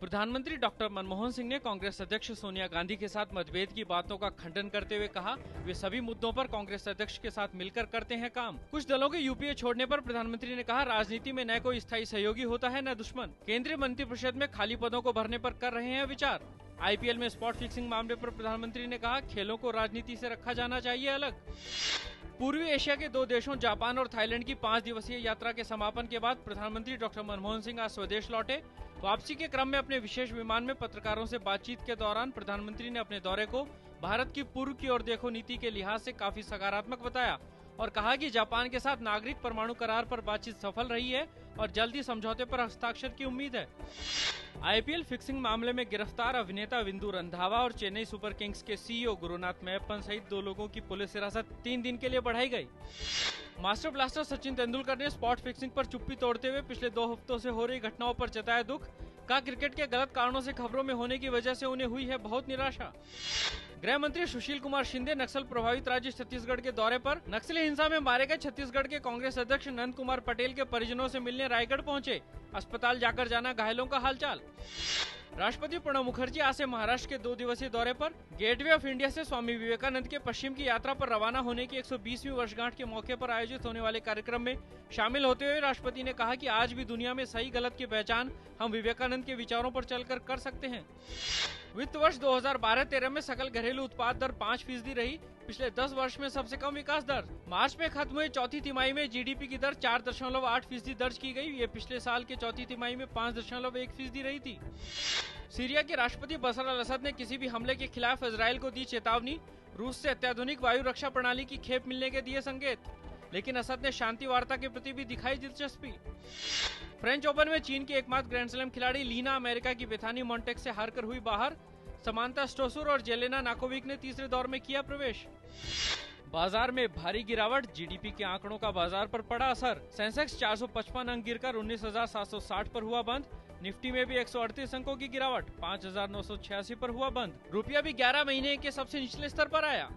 प्रधानमंत्री डॉक्टर मनमोहन सिंह ने कांग्रेस अध्यक्ष सोनिया गांधी के साथ मतभेद की बातों का खंडन करते हुए कहा, वे सभी मुद्दों पर कांग्रेस अध्यक्ष के साथ मिलकर करते हैं काम। कुछ दलों के यूपीए छोड़ने पर प्रधानमंत्री ने कहा, राजनीति में न कोई स्थायी सहयोगी होता है न दुश्मन। केंद्रीय मंत्रिपरिषद में खाली पदों को भरने पर कर रहे हैं विचार। आईपीएल में स्पॉट फिक्सिंग मामले पर प्रधानमंत्री ने कहा, खेलों को राजनीति से रखा जाना चाहिए अलग। पूर्वी एशिया के दो देशों जापान और थाईलैंड की 5 दिवसीय यात्रा के समापन के बाद प्रधानमंत्री डॉक्टर मनमोहन सिंह आज स्वदेश लौटे। वापसी के क्रम में अपने विशेष विमान में पत्रकारों से बातचीत के दौरान प्रधानमंत्री ने अपने दौरे को भारत की पूर्व की ओर देखो नीति के लिहाज से काफी सकारात्मक बताया और कहा कि जापान के साथ नागरिक परमाणु करार पर बातचीत सफल रही है और जल्दी समझौते पर हस्ताक्षर की उम्मीद है। आईपीएल फिक्सिंग मामले में गिरफ्तार अभिनेता विंदु रंधावा और चेन्नई सुपर किंग्स के सीईओ गुरुनाथ मैयप्पन सहित 2 लोगों की पुलिस हिरासत 3 दिन के लिए बढ़ाई गई। मास्टर ब्लास्टर सचिन तेंदुलकर ने स्पॉट फिक्सिंग पर चुप्पी तोड़ते हुए पिछले 2 हफ्तों से हो रही घटनाओं पर जताया दुख। कहा, क्रिकेट के गलत कारणों से खबरों में होने की वजह से उन्हें हुई है बहुत निराशा। गृह मंत्री सुशील कुमार शिंदे नक्सल प्रभावित राज्य छत्तीसगढ़ के दौरे पर नक्सली हिंसा में मारे गए छत्तीसगढ़ के कांग्रेस अध्यक्ष नंद कुमार पटेल के परिजनों से मिलने रायगढ़ पहुंचे। अस्पताल जाकर जाना घायलों का हालचाल। राष्ट्रपति प्रणब मुखर्जी आज से महाराष्ट्र के 2 दिवसीय दौरे पर गेटवे ऑफ इंडिया से स्वामी विवेकानंद के पश्चिम की यात्रा पर रवाना होने की 120वीं वर्षगांठ के मौके पर आयोजित होने वाले कार्यक्रम में शामिल होते हुए राष्ट्रपति ने कहा कि आज भी दुनिया में सही गलत की पहचान हम विवेकानंद के विचारों पर चलकर कर सकते हैं। वित्त वर्ष 2012-13 में सकल घरेलू उत्पाद दर 5% रही, पिछले 10 वर्ष में सबसे कम विकास दर। मार्च में खत्म हुई चौथी तिमाही में जीडीपी की दर 4.8% दर्ज की गई। ये पिछले साल के चौथी तिमाही में 5.1% रही थी। सीरिया के राष्ट्रपति बशर अल असद ने किसी भी हमले के खिलाफ इजराइल को दी चेतावनी। रूस से अत्याधुनिक वायु रक्षा प्रणाली की खेप मिलने के दिए संकेत, लेकिन असद ने शांति वार्ता के प्रति भी दिखाई दिलचस्पी। फ्रेंच ओपन में चीन की एकमात्र ग्रैंड स्लैम खिलाड़ी लीना अमेरिका की बेथानी मॉन्टेक से हारकर हुई बाहर। समांता स्टोसुर और जेलेना नाकोविक ने तीसरे दौर में किया प्रवेश। बाजार में भारी गिरावट, जीडीपी के आंकड़ों का बाजार पर पड़ा असर। सेंसेक्स 455 अंक गिरकर 19,760 पर हुआ बंद। निफ्टी में भी 138 अंकों की गिरावट, 5,986 पर हुआ बंद। रुपया भी 11 महीने के सबसे निचले स्तर पर आया।